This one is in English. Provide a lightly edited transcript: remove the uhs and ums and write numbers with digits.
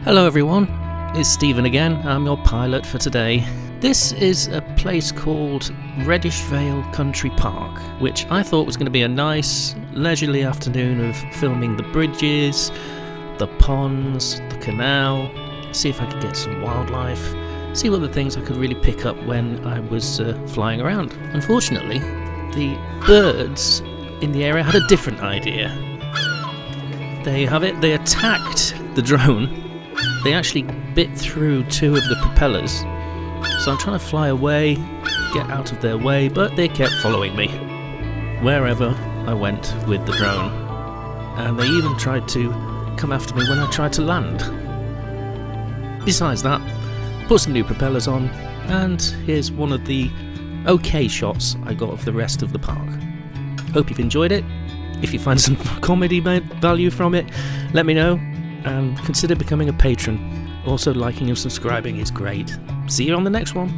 Hello everyone, it's Stephen again. I'm your pilot for today. This is a place called Reddish Vale Country Park, which I thought was going to be a nice leisurely afternoon of filming the bridges, the ponds, the canal, see if I could get some wildlife, see what the things I could really pick up when I was flying around. Unfortunately, the birds in the area had a different idea. There you have it, they attacked the drone. They actually bit through two of the propellers, so I'm trying to fly away, get out of their way, but they kept following me wherever I went with the drone, and they even tried to come after me when I tried to land. Besides that, put some new propellers on, and here's one of the okay shots I got of the rest of the park. Hope you've enjoyed it. If you find some comedy value from it, let me know. And consider becoming a patron. Also, liking and subscribing is great. See you on the next one.